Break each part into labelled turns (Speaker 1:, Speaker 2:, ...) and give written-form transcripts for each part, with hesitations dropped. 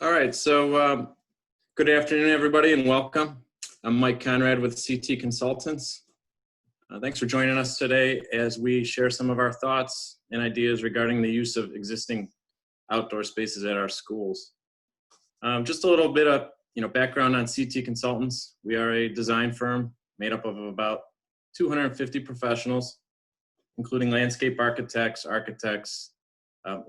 Speaker 1: All right, so good afternoon, everybody, and welcome. I'm Mike Conrad with CT Consultants. Thanks for joining us today as we share some of our thoughts and ideas regarding the use of existing outdoor spaces at our schools. Just a little bit of background on CT Consultants. We are a design firm made up of about 250 professionals, including landscape architects,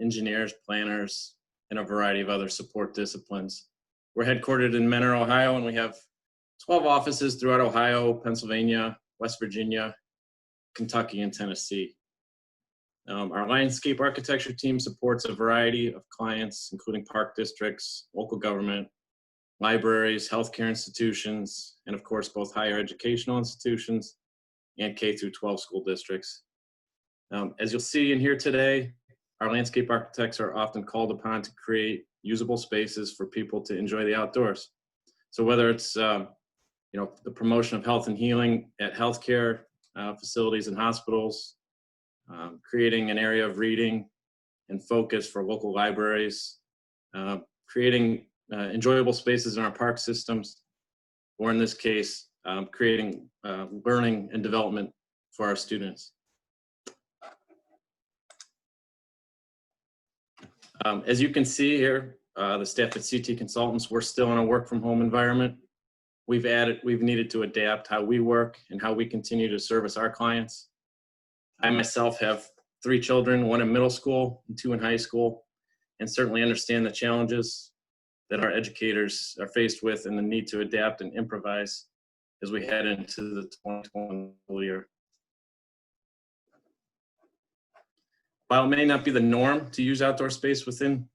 Speaker 1: engineers, planners, and a variety of other support disciplines. We're headquartered in Mentor, Ohio, and we have 12 offices throughout Ohio, Pennsylvania, West Virginia, Kentucky, and Tennessee. Our landscape architecture team supports a variety of clients, including park districts, local government, libraries, healthcare institutions, and of course, both higher educational institutions and K through 12 school districts. As you'll see in here today, our landscape architects are often called upon to create usable spaces for people to enjoy the outdoors. So whether it's the promotion of health and healing at healthcare facilities and hospitals, creating an area of reading and focus for local libraries, creating enjoyable spaces in our park systems, or in this case, creating learning and development for our students. As you can see here, the staff at CT Consultants, we're still in a work from home environment. We've needed to adapt how we work and how we continue to service our clients. I myself have 3 children, 1 in middle school and 2 in high school, and certainly understand the challenges that our educators are faced with and the need to adapt and improvise as we head into the 2020 school year. While it may not be the norm to use outdoor space within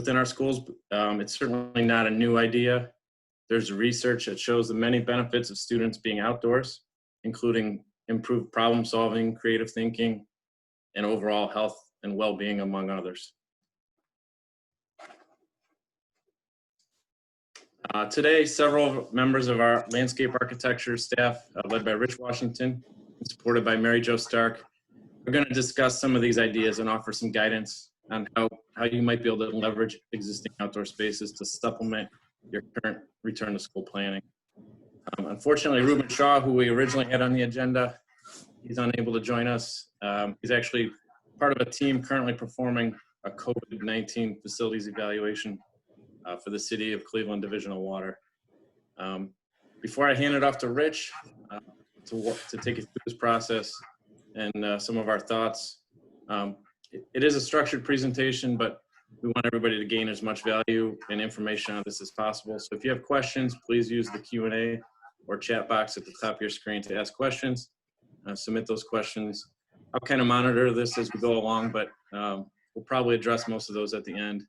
Speaker 1: our schools, it's certainly not a new idea. There's research that shows the many benefits of students being outdoors, including improved problem solving, creative thinking, and overall health and well-being, among others. Today, several members of our landscape architecture staff, led by Rich Washington and supported by Mary Jo Stark, we're going to discuss some of these ideas and offer some guidance on how you might be able to leverage existing outdoor spaces to supplement your current return to school planning. Unfortunately, Ruben Shaw, who we originally had on the agenda, he's unable to join us. He's actually part of a team currently performing a COVID-19 facilities evaluation for the City of Cleveland Division of Water. Before I hand it off to Rich to take you through this process, and some of our thoughts. It is a structured presentation, but we want everybody to gain as much value and information on this as possible. So if you have questions, please use the Q&A or chat box at the top of your screen to ask questions. Submit those questions. I'll kind of monitor this as we go along, but we'll probably address most of those at the end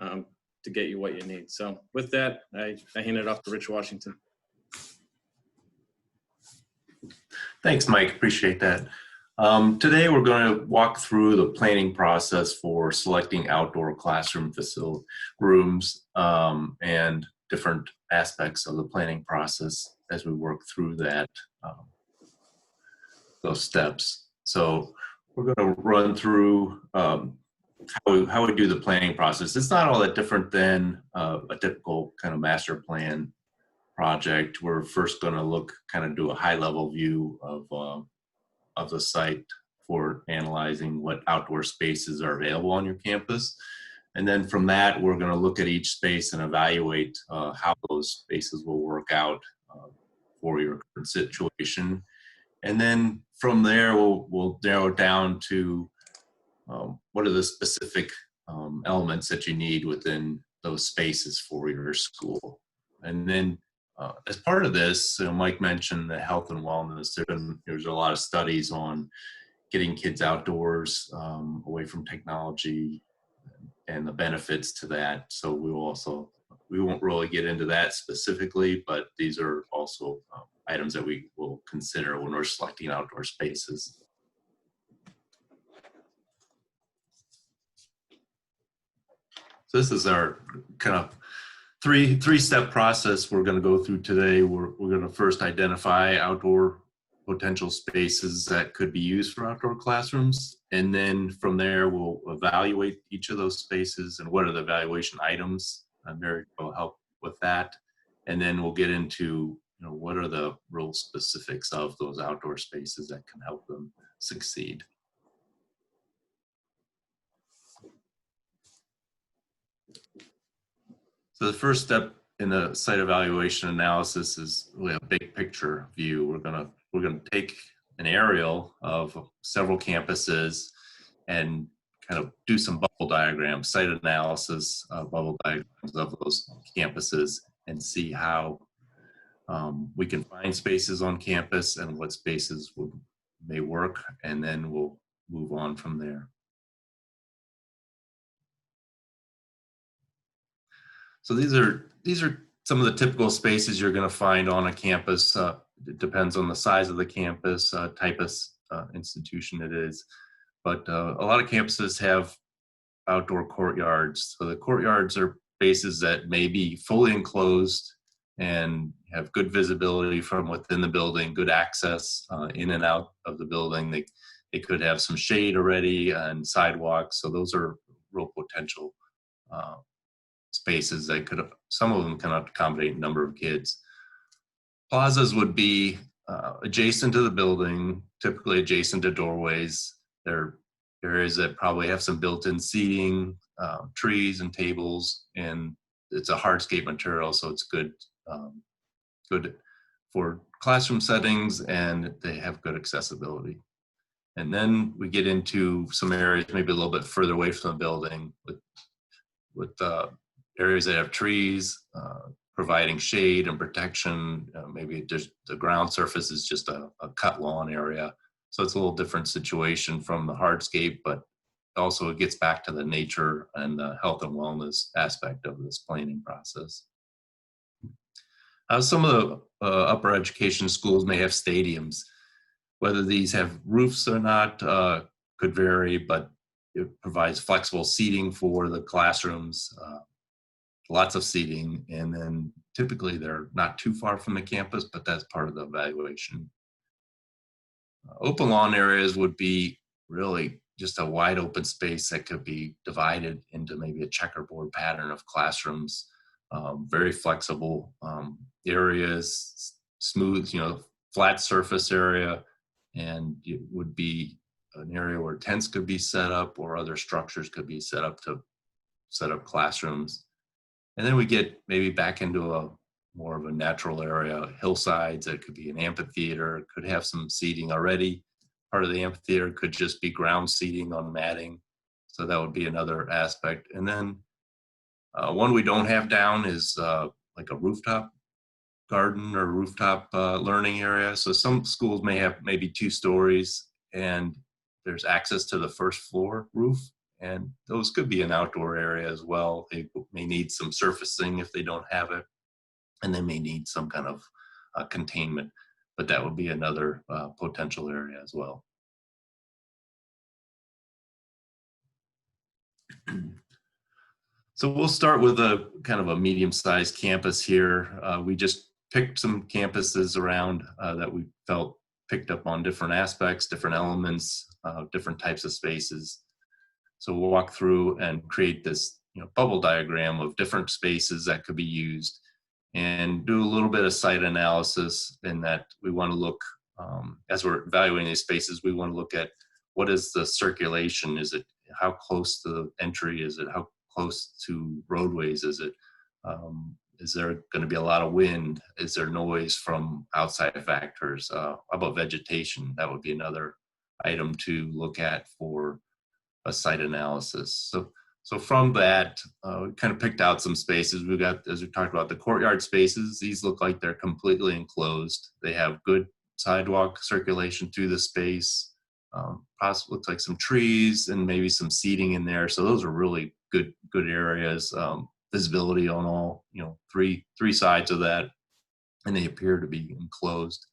Speaker 1: to get you what you need. So with that, I hand it off to Rich Washington.
Speaker 2: Thanks, Mike. Appreciate that. Today we're going to walk through the planning process for selecting outdoor classroom rooms and different aspects of the planning process as we work through that those steps. So we're going to run through how we do the planning process. It's not all that different than a typical kind of master plan project. We're first going to do a high-level view of the site for analyzing what outdoor spaces are available on your campus. And then from that, we're going to look at each space and evaluate how those spaces will work out for your current situation. And then from there, we'll narrow down to what are the specific elements that you need within those spaces for your school. And then as part of this, Mike mentioned the health and wellness. There's a lot of studies on getting kids outdoors, away from technology, and the benefits to that. So we won't really get into that specifically, but these are also items that we will consider when we're selecting outdoor spaces. So this is our kind of three-step process we're going to go through today. We're going to first identify outdoor potential spaces that could be used for outdoor classrooms. And then from there, we'll evaluate each of those spaces and what are the evaluation items Mary will help with that. And then we'll get into, what are the real specifics of those outdoor spaces that can help them succeed. So the first step in the site evaluation analysis is really a big picture view. We're gonna take an aerial of several campuses and kind of do some bubble diagrams, site analysis, bubble diagrams of those campuses, and see how we can find spaces on campus and what spaces may work, and then we'll move on from there. So these are some of the typical spaces you're going to find on a campus. It depends on the size of the campus, type of institution it is, but a lot of campuses have outdoor courtyards. So the courtyards are spaces that may be fully enclosed and have good visibility from within the building, good access in and out of the building. They could have some shade already and sidewalks. So those are real potential spaces that some of them can accommodate a number of kids. Plazas would be adjacent to the building, typically adjacent to doorways. They're areas that probably have some built-in seating, trees and tables, and it's a hardscape material, so it's good for classroom settings, and they have good accessibility. And then we get into some areas maybe a little bit further away from the building with areas that have trees, providing shade and protection. Maybe just the ground surface is just a cut lawn area. So it's a little different situation from the hardscape, but also it gets back to the nature and the health and wellness aspect of this planning process. Some of the upper education schools may have stadiums. Whether these have roofs or not could vary, but it provides flexible seating for the classrooms, lots of seating, and then typically they're not too far from the campus, but that's part of the evaluation. Open lawn areas would be really just a wide open space that could be divided into maybe a checkerboard pattern of classrooms, very flexible areas, smooth, flat surface area, and it would be an area where tents could be set up or other structures could be set up to set up classrooms. And then we get maybe back into a more of a natural area, hillsides. It could be an amphitheater, could have some seating already. Part of the amphitheater could just be ground seating on matting. So that would be another aspect. And then one we don't have down is like a rooftop garden or rooftop learning area. So some schools may have maybe 2 stories and there's access to the first floor roof. And those could be an outdoor area as well. They may need some surfacing if they don't have it, and they may need some kind of containment, but that would be another potential area as well. So we'll start with a kind of a medium-sized campus here. We just picked some campuses around that we felt picked up on different aspects, different elements, different types of spaces. So we'll walk through and create this bubble diagram of different spaces that could be used and do a little bit of site analysis in that we want to look, as we're evaluating these spaces, we want to look at what is the circulation? Is it how close to the entry? Is it how close to roadways? Is it, is there going to be a lot of wind? Is there noise from outside factors? How about vegetation? That would be another item to look at for a site analysis. So from that, we kind of picked out some spaces. We've got, as we talked about, the courtyard spaces. These look like they're completely enclosed. They have good sidewalk circulation through the space. Possibly looks like some trees and maybe some seating in there. So those are really good areas. Visibility on all, three sides of that, and they appear to be enclosed.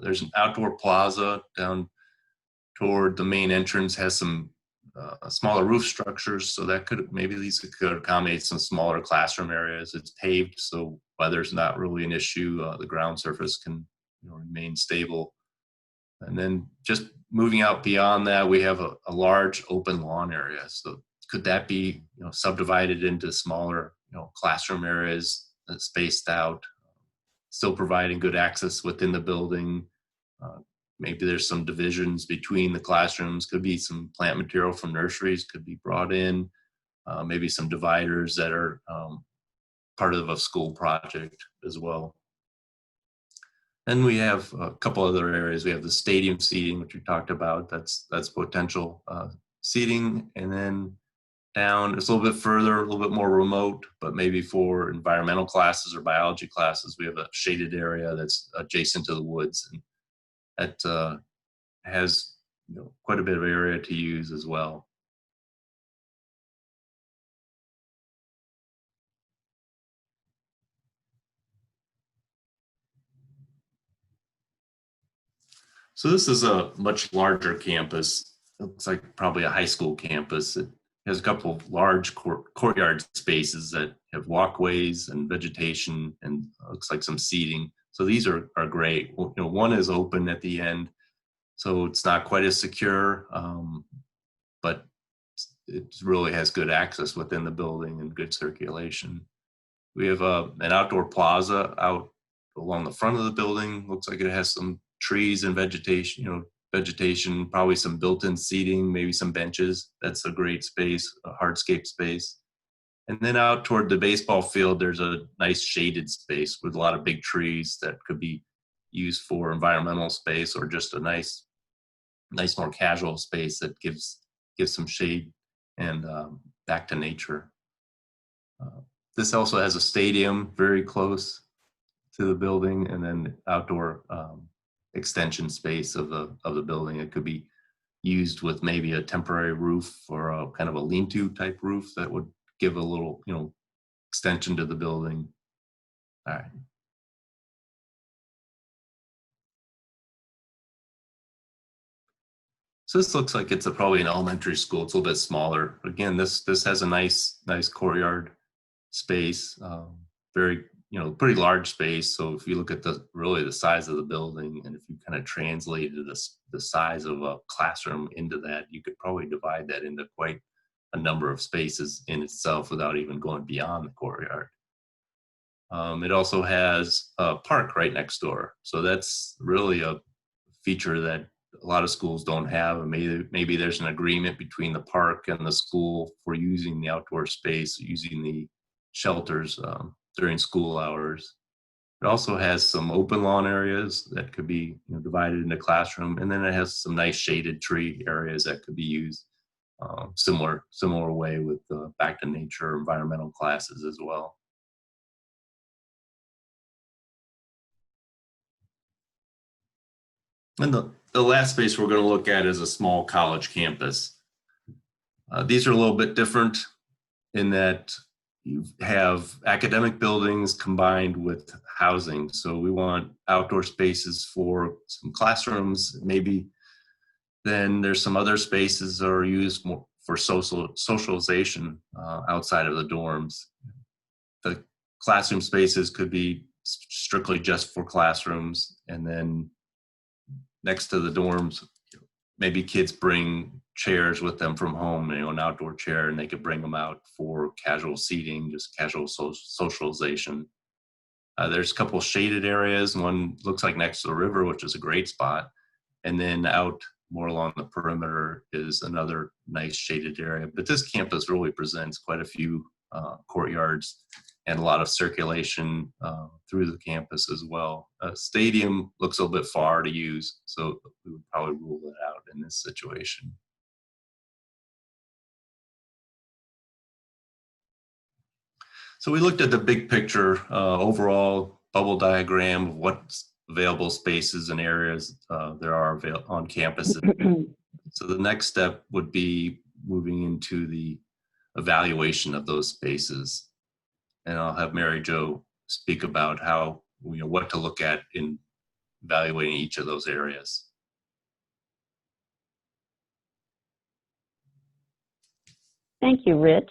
Speaker 2: There's an outdoor plaza down toward the main entrance, has some smaller roof structures, so that these could accommodate some smaller classroom areas. It's paved, so weather's not really an issue. The ground surface can remain stable. And then just moving out beyond that, we have a large open lawn area. So could that be subdivided into smaller classroom areas spaced out, still providing good access within the building. Maybe there's some divisions between the classrooms. Could be some plant material from nurseries could be brought in. Maybe some dividers that are part of a school project as well. Then we have a couple other areas. We have the stadium seating, which we talked about. That's potential seating. And then down, it's a little bit further, a little bit more remote, but maybe for environmental classes or biology classes, we have a shaded area that's adjacent to the woods, and that has quite a bit of area to use as well. So this is a much larger campus. It looks like probably a high school campus. It has a couple of large courtyard spaces that have walkways and vegetation, and looks like some seating. So these are great. One is open at the end, so it's not quite as secure, but it really has good access within the building and good circulation. We have an outdoor plaza out along the front of the building. Looks like it has some trees and vegetation, probably some built-in seating, maybe some benches. That's a great space, a hardscape space. And then out toward the baseball field, there's a nice shaded space with a lot of big trees that could be used for environmental space, or just a nice more casual space that gives some shade and back to nature. This also has a stadium very close to the building, and then outdoor extension space of the building. It could be used with maybe a temporary roof, or a kind of a lean-to type roof that would give a little extension to the building. All right. So this looks like it's probably an elementary school. It's a little bit smaller. Again, this has a nice courtyard space, very pretty large space. So if you look at really the size of the building, and if you kind of translated the size of a classroom into that, you could probably divide that into quite a number of spaces in itself without even going beyond the courtyard. It also has a park right next door. So that's really a feature that a lot of schools don't have. And maybe there's an agreement between the park and the school for using the outdoor space, using the shelters during school hours. It also has some open lawn areas that could be divided into classroom, and then it has some nice shaded tree areas that could be used similar way with back to nature environmental classes as well. And the last space we're going to look at is a small college campus. These are a little bit different in that you have academic buildings combined with housing. So we want outdoor spaces for some classrooms. Maybe then there's some other spaces that are used more for socialization outside of the dorms. The classroom spaces could be strictly just for classrooms, and then next to the dorms, maybe kids bring chairs with them from home, an outdoor chair, and they could bring them out for casual seating, just casual socialization. There's a couple shaded areas. One looks like next to the river, which is a great spot. And then out more along the perimeter is another nice shaded area. But this campus really presents quite a few courtyards and a lot of circulation through the campus as well. Stadium looks a little bit far to use, so we would probably rule it out in this situation. So we looked at the big picture, overall bubble diagram of what available spaces and areas there are on campus. So the next step would be moving into the evaluation of those spaces. And I'll have Mary Jo speak about how, what to look at in evaluating each of those areas.
Speaker 3: Thank you, Rich.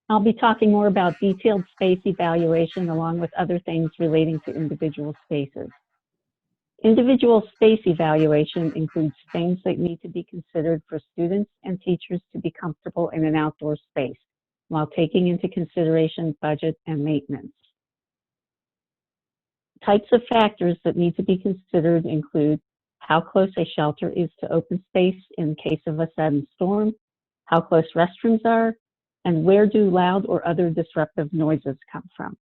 Speaker 3: I'll be talking more about detailed space evaluation along with other things relating to individual spaces. Individual space evaluation includes things that need to be considered for students and teachers to be comfortable in an outdoor space. while taking into consideration budget and maintenance. Types of factors that need to be considered include how close a shelter is to open space in case of a sudden storm, how close restrooms are, and where do loud or other disruptive noises come from.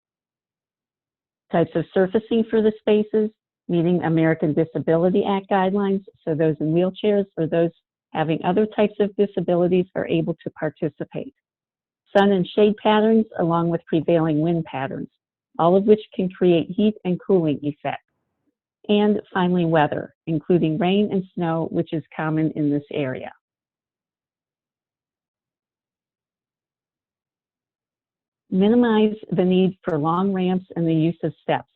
Speaker 3: Types of surfacing for the spaces, meeting American Disability Act guidelines, so those in wheelchairs or those having other types of disabilities are able to participate. Sun and shade patterns along with prevailing wind patterns, all of which can create heat and cooling effects. And finally, weather, including rain and snow, which is common in this area. Minimize the need for long ramps and the use of steps.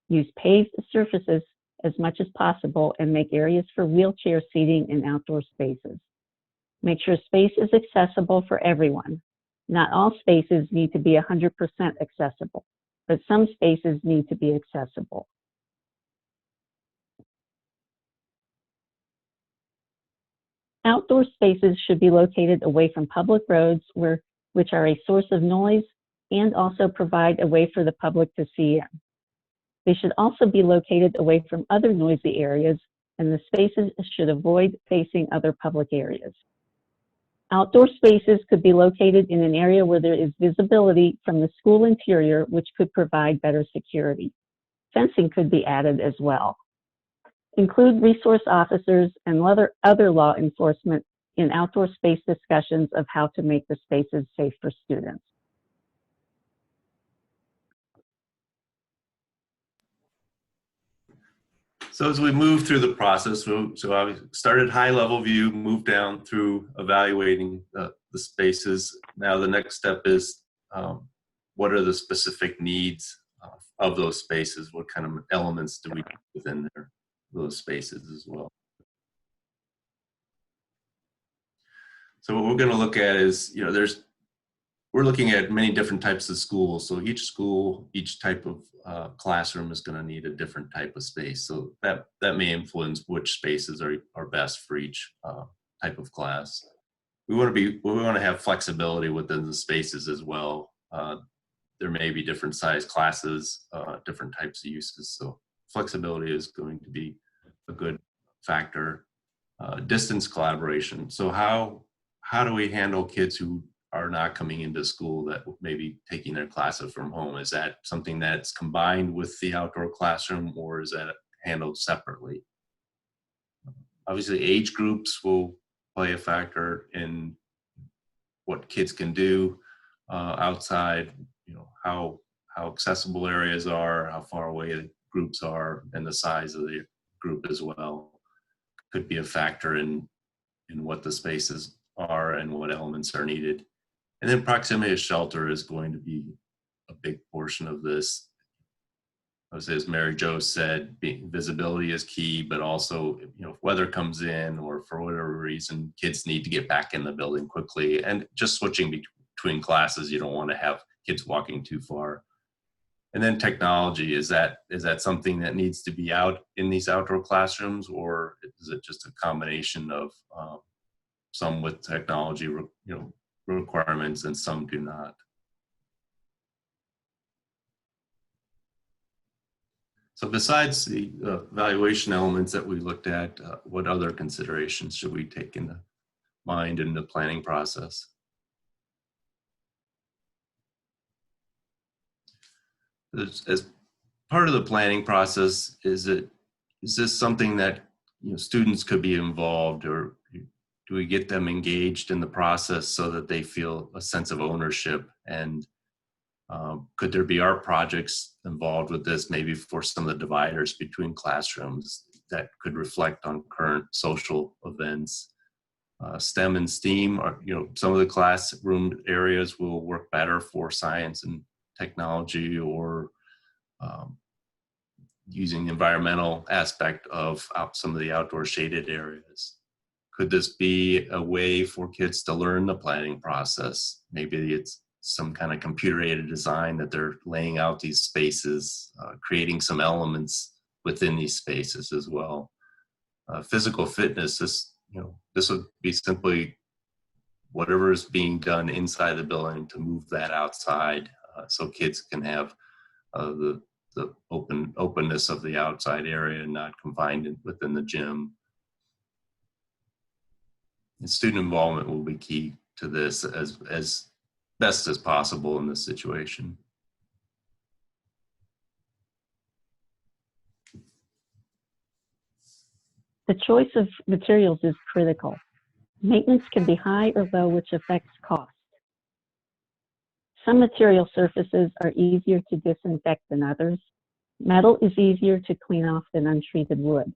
Speaker 3: Use paved surfaces as much as possible and make areas for wheelchair seating in outdoor spaces. Make sure space is accessible for everyone. Not all spaces need to be 100% accessible, but some spaces need to be accessible. Outdoor spaces should be located away from public roads which are a source of noise and also provide a way for the public to see in. They should also be located away from other noisy areas, and the spaces should avoid facing other public areas. Outdoor spaces could be located in an area where there is visibility from the school interior, which could provide better security. Fencing could be added as well. Include resource officers and other law enforcement in outdoor space discussions of how to make the spaces safe for students.
Speaker 2: So as we move through the process, so I started high-level view, moved down through evaluating the spaces. Now the next step is what are the specific needs of those spaces? What kind of elements do we need within those spaces as well? So what we're going to look at is, we're looking at many different types of schools. So each school, each type of classroom is going to need a different type of space. So that may influence which spaces are best for each type of class. We want to have flexibility within the spaces as well. There may be different size classes, different types of uses. So flexibility is going to be a good factor. Distance collaboration. So how do we handle kids who are not coming into school that may be taking their classes from home? Is that something that's combined with the outdoor classroom, or is that handled separately? Obviously, age groups will play a factor in what kids can do outside, how accessible areas are, how far away the groups are, and the size of the group as well could be a factor in what the spaces are and what elements are needed. And then proximity to shelter is going to be a big portion of this. As Mary Jo said, visibility is key, but also, if weather comes in or for whatever reason, kids need to get back in the building quickly. And just switching between classes, you don't want to have kids walking too far. And then technology, is that something that needs to be out in these outdoor classrooms, or is it just a combination of some with technology, requirements and some do not? So besides the evaluation elements that we looked at, what other considerations should we take into mind in the planning process? As part of the planning process, is this something that students could be involved, or do we get them engaged in the process so that they feel a sense of ownership? And could there be art projects involved with this, maybe for some of the dividers between classrooms that could reflect on current social events? STEM and STEAM are, some of the classroom areas will work better for science and technology, or using the environmental aspect of some of the outdoor shaded areas. Could this be a way for kids to learn the planning process? Maybe it's some kind of computer-aided design that they're laying out these spaces, creating some elements within these spaces as well. Physical fitness, this would be simply whatever is being done inside the building to move that outside, so kids can have the openness of the outside area and not confined within the gym. And student involvement will be key to this as best as possible in this situation.
Speaker 3: The choice of materials is critical. Maintenance can be high or low, which affects cost. Some material surfaces are easier to disinfect than others. Metal is easier to clean off than untreated wood.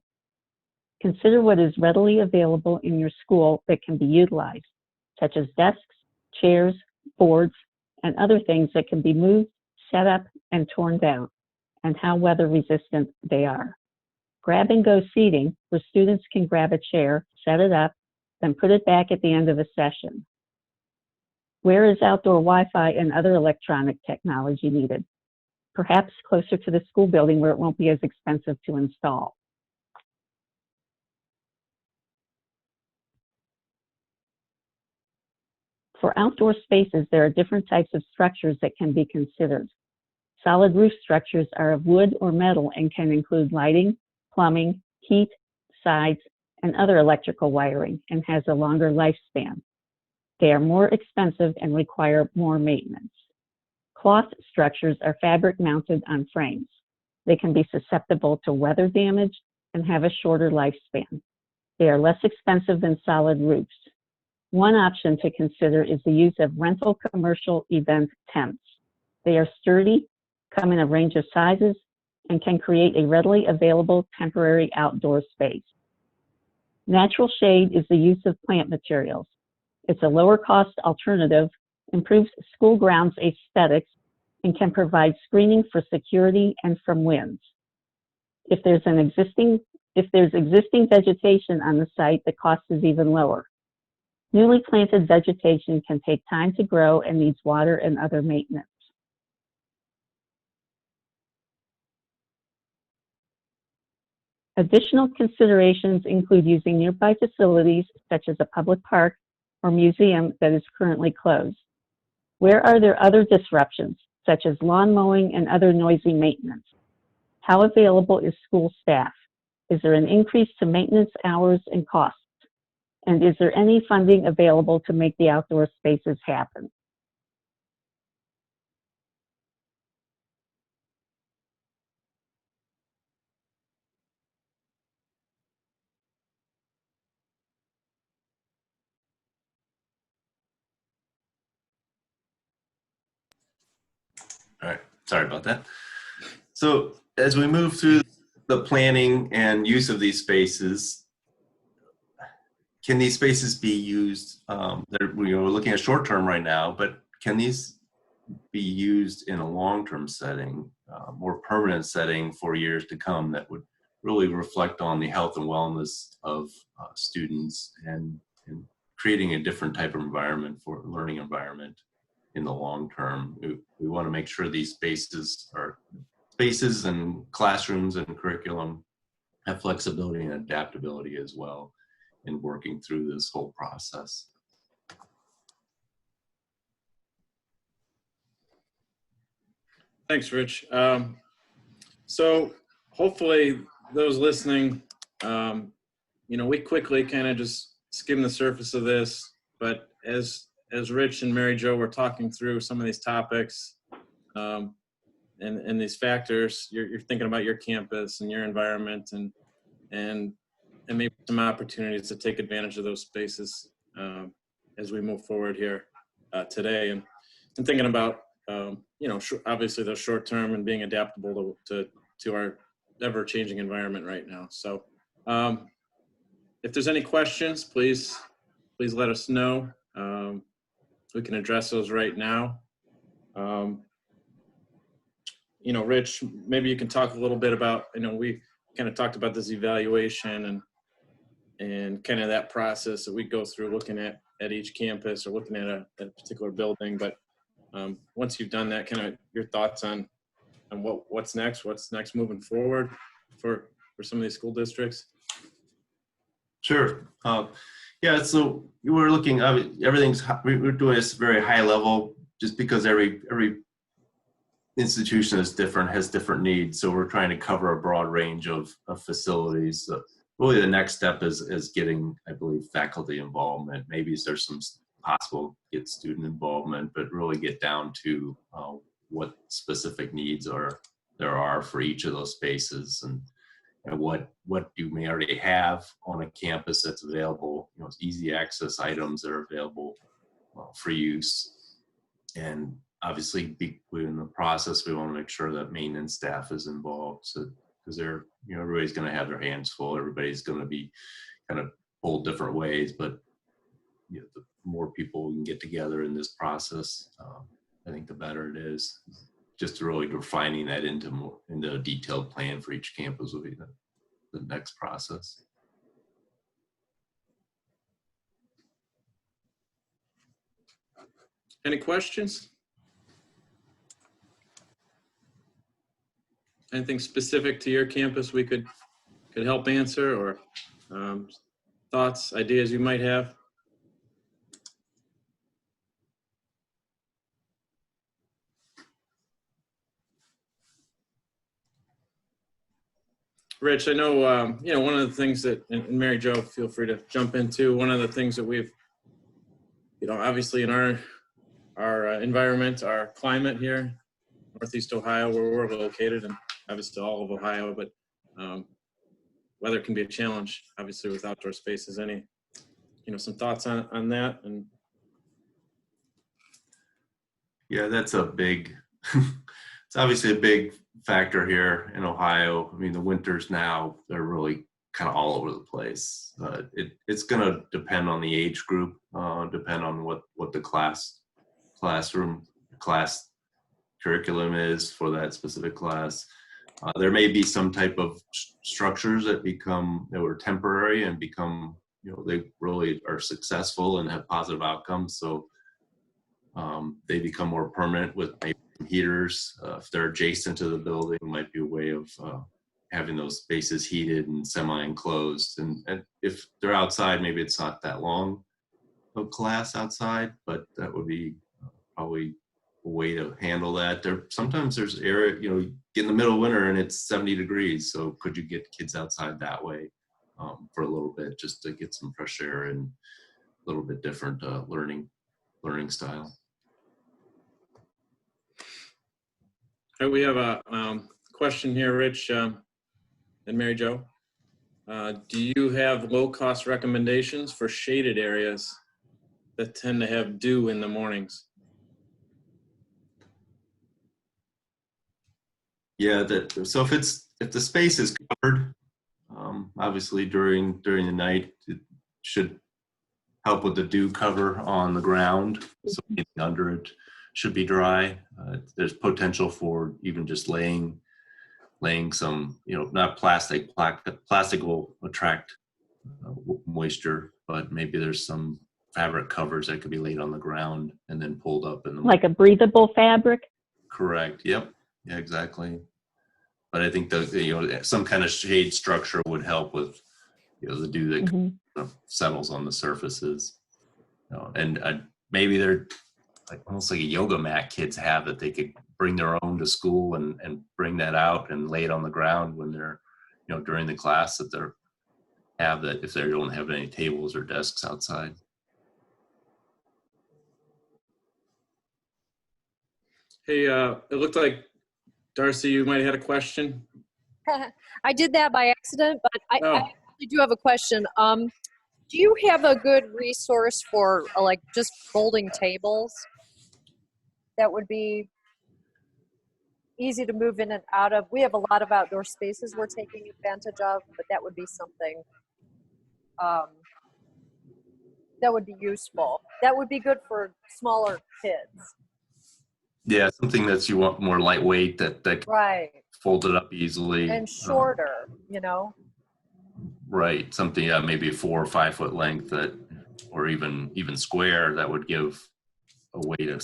Speaker 3: Consider what is readily available in your school that can be utilized, such as desks, chairs, boards, and other things that can be moved, set up, and torn down, and how weather resistant they are. Grab and go seating, where students can grab a chair, set it up, then put it back at the end of a session. Where is outdoor Wi-Fi and other electronic technology needed? Perhaps closer to the school building where it won't be as expensive to install. For outdoor spaces, there are different types of structures that can be considered. Solid roof structures are of wood or metal and can include lighting, plumbing, heat, sides, and other electrical wiring, and has a longer lifespan. They are more expensive and require more maintenance. Cloth structures are fabric mounted on frames. They can be susceptible to weather damage and have a shorter lifespan. They are less expensive than solid roofs. One option to consider is the use of rental commercial event tents. They are sturdy, come in a range of sizes, and can create a readily available temporary outdoor space. Natural shade is the use of plant materials. It's a lower cost alternative, improves school grounds aesthetics, and can provide screening for security and from winds. If there's existing vegetation on the site, the cost is even lower. Newly planted vegetation can take time to grow and needs water and other maintenance. Additional considerations include using nearby facilities such as a public park or museum that is currently closed. Where are there other disruptions, such as lawn mowing and other noisy maintenance? How available is school staff? Is there an increase to maintenance hours and costs? And is there any funding available to make the outdoor spaces happen?
Speaker 2: All right, sorry about that. So as we move through the planning and use of these spaces, can these spaces be used, we're looking at short term right now, but can these be used in a long-term setting, more permanent setting for years to come that would really reflect on the health and wellness of students and creating a different type of environment for learning environment in the long term? We want to make sure these spaces and classrooms and curriculum have flexibility and adaptability as well in working through this whole process.
Speaker 1: Thanks, Rich. So hopefully those listening, we quickly kind of just skim the surface of this, but as Rich and Mary Jo were talking through some of these topics and these factors, you're thinking about your campus and your environment and maybe some opportunities to take advantage of those spaces as we move forward here today, and thinking about obviously the short term and being adaptable to our ever-changing environment right now. So if there's any questions, please let us know. We can address those right now. Rich, maybe you can talk a little bit about, we kind of talked about this evaluation and kind of that process that we go through looking at each campus or looking at a particular building. But once you've done that, kind of your thoughts on what's next moving forward for some of these school districts.
Speaker 2: Sure. Yeah, so we're looking, we're doing this very high level just because every institution is different, has different needs. So we're trying to cover a broad range of facilities. So really the next step is getting, I believe, faculty involvement. Maybe there's some possible get student involvement, but really get down to what specific needs there are for each of those spaces, and what you may already have on a campus that's available, easy access items that are available for use. And obviously in the process, we want to make sure that maintenance staff is involved, so because they're, everybody's going to have their hands full. Everybody's going to be kind of pulled different ways, but the more people we can get together in this process, I think the better it is. Just really refining that into a detailed plan for each campus will be the next process.
Speaker 1: Any questions? Anything specific to your campus we could help answer, or thoughts, ideas you might have? Rich, I know, one of the things that, and Mary Jo, feel free to jump into, one of the things that we've, obviously in our environment, our climate here, Northeast Ohio, where we're located, and obviously all of Ohio, but weather can be a challenge, obviously, with outdoor spaces. Any, some thoughts on that? And
Speaker 2: yeah, that's a big, it's obviously a big factor here in Ohio. I mean, the winters now, they're really kind of all over the place. It's going to depend on the age group, depend on what the class curriculum is for that specific class. There may be some type of structures that were temporary and become, they really are successful and have positive outcomes. So they become more permanent with maybe heaters. If they're adjacent to the building, might be a way of having those spaces heated and semi-enclosed. And if they're outside, maybe it's not that long of class outside, but that would be probably a way to handle that. Sometimes there's area, get in the middle of winter and it's 70 degrees. So could you get kids outside that way for a little bit, just to get some fresh air and a little bit different learning style.
Speaker 1: we have a question here, Rich and Mary Jo. Do you have low-cost recommendations for shaded areas that tend to have dew in the mornings?
Speaker 2: Yeah, so if the space is covered, obviously during the night, it should help with the dew cover on the ground. So anything under it should be dry. There's potential for even just laying some, not plastic. Plastic will attract moisture, but maybe there's some fabric covers that could be laid on the ground and then pulled up in the
Speaker 3: Like a breathable fabric?
Speaker 2: Correct. Yep. Yeah, exactly. But I think some kind of shade structure would help with the dew that kind of settles on the surfaces. And maybe they're almost like a yoga mat kids have that they could bring their own to school and bring that out and lay it on the ground when they're during the class that they're have that if they don't have any tables or desks outside.
Speaker 1: Hey, it looked like Darcy, you might have had a question.
Speaker 4: I did that by accident, but I actually do have a question. Do you have a good resource for like just folding tables that would be easy to move in and out of? We have a lot of outdoor spaces we're taking advantage of, but that would be something that would be useful. That would be good for smaller kids.
Speaker 2: Yeah, something that you want more lightweight that can
Speaker 4: Right.
Speaker 2: fold it up easily.
Speaker 4: And shorter,
Speaker 2: Right, something maybe 4 or 5 foot length or even square that would give a way to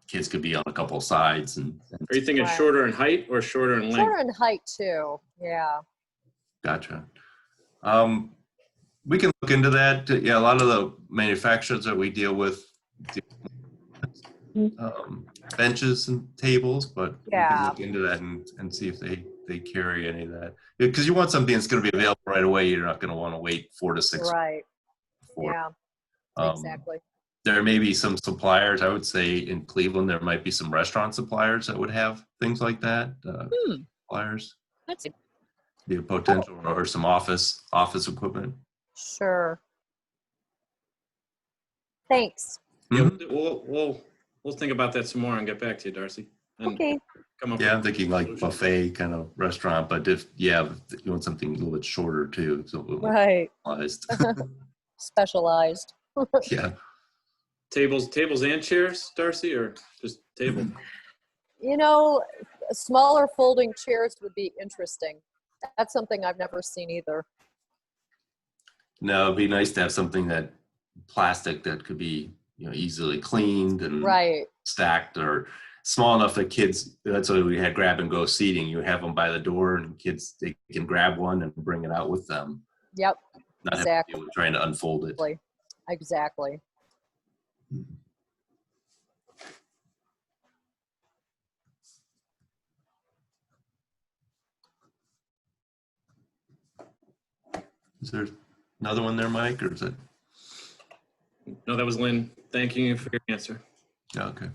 Speaker 2: kids could be on a couple sides. And
Speaker 1: Are you thinking shorter in height or shorter in length?
Speaker 4: Shorter in height too. Yeah.
Speaker 2: Gotcha. We can look into that. Yeah, a lot of the manufacturers that we deal with do, benches and tables, but we
Speaker 4: Yeah.
Speaker 2: can look into that and see if they carry any of that. Because you want something that's going to be available right away. You're not going to want to wait 4 to 6
Speaker 4: Right.
Speaker 2: for.
Speaker 4: Yeah.
Speaker 2: Um,
Speaker 4: Exactly.
Speaker 2: There may be some suppliers. I would say in Cleveland there might be some restaurant suppliers that would have things like that. Suppliers,
Speaker 4: That's
Speaker 2: be a potential, or some office equipment.
Speaker 4: sure. Thanks.
Speaker 1: Yeah,
Speaker 2: Mhm.
Speaker 1: we'll think about that some more and get back to you, Darcy. And
Speaker 4: Okay.
Speaker 1: come up
Speaker 2: Yeah, I'm
Speaker 1: with
Speaker 2: thinking like buffet kind of restaurant, but if you want something a little bit shorter too, so a little more
Speaker 4: Right.
Speaker 2: personalized.
Speaker 4: Specialized.
Speaker 2: Yeah.
Speaker 1: tables and chairs, Darcy, or just table?
Speaker 4: You know, smaller folding chairs would be interesting. That's something I've never seen either.
Speaker 2: No, it'd be nice to have something that plastic that could be, easily cleaned and
Speaker 4: Right.
Speaker 2: stacked, or small enough that kids, that's why we had grab and go seating. You have them by the door and kids, they can grab one and bring it out with them.
Speaker 4: Yep.
Speaker 2: Not have to
Speaker 4: Exactly.
Speaker 2: deal with trying to unfold it.
Speaker 4: Exactly.
Speaker 2: Is there another one there, Mike, or is it?
Speaker 1: No, that was Lynn. Thanking you for your answer.
Speaker 2: Yeah, okay.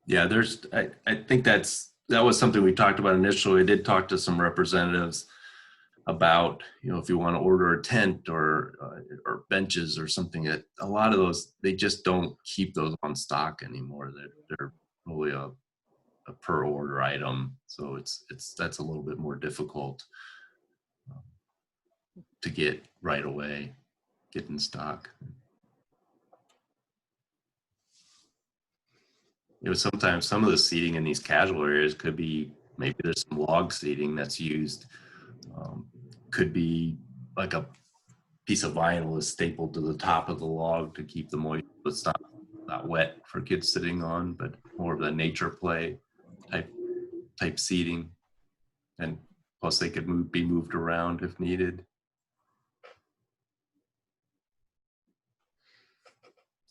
Speaker 2: Yeah, I think that was something we talked about initially. I did talk to some representatives about, if you want to order a tent or benches or something, that a lot of those, they just don't keep those on stock anymore. They're really a per order item. So that's a little bit more difficult to get right away, get in stock. Sometimes some of the seating in these casual areas could be, maybe there's some log seating that's used. Could be like a piece of vinyl is stapled to the top of the log to keep the moisture. It's not wet for kids sitting on, but more of the nature play type seating. And plus they could be moved around if needed.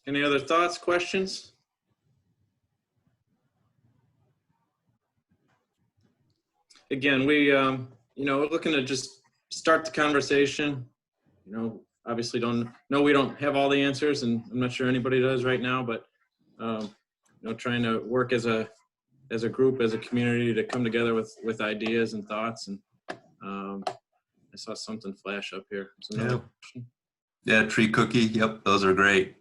Speaker 1: Any other thoughts, questions? Again, we're looking to just start the conversation. Obviously we don't have all the answers, and I'm not sure anybody does right now, but trying to work as a group, as a community, to come together with ideas and thoughts. And I saw something flash up here.
Speaker 2: Yeah, tree cookie. Yep, those are great.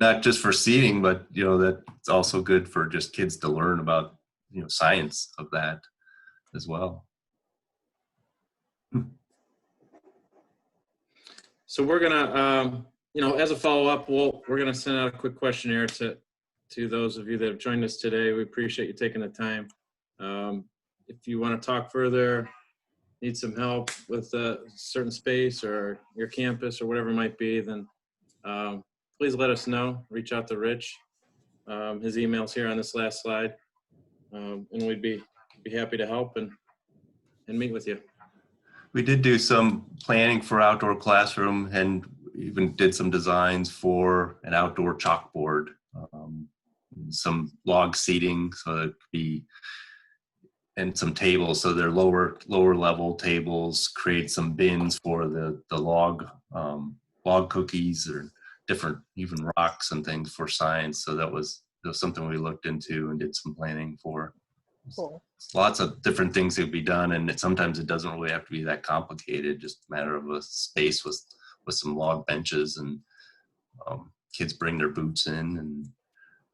Speaker 2: Not just for seating, but that's also good for just kids to learn about science of that as well.
Speaker 1: So we're gonna, as a follow-up, we're gonna send out a quick questionnaire to those of you that have joined us today. We appreciate you taking the time. If you want to talk further, need some help with a certain space or your campus or whatever it might be, then please let us know. Reach out to Rich. His email's here on this last slide, and we'd be happy to help and meet with you.
Speaker 2: We did do some planning for outdoor classroom, and even did some designs for an outdoor chalkboard, some log seating, so it could be, and some tables, so they're lower level tables. Create some bins for the log cookies, or different, even rocks and things for science. So that was something we looked into and did some planning for.
Speaker 4: Cool.
Speaker 2: Lots of different things that could be done, and sometimes it doesn't really have to be that complicated. Just a matter of a space with some log benches, and kids bring their boots in, and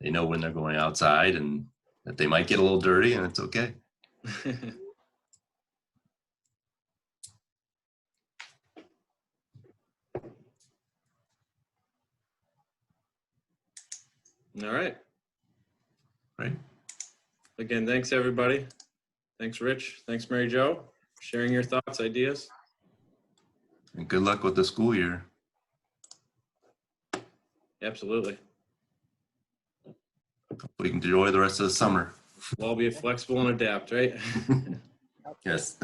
Speaker 2: they know when they're going outside, and that they might get a little dirty, and it's okay.
Speaker 1: All right.
Speaker 2: Right.
Speaker 1: Again, thanks everybody. Thanks, Rich. Thanks, Mary Jo, for sharing your thoughts, ideas.
Speaker 2: And good luck with the school year.
Speaker 1: Absolutely.
Speaker 2: We can enjoy the rest of the summer.
Speaker 1: We'll all be flexible and adapt, right?
Speaker 2: Yes.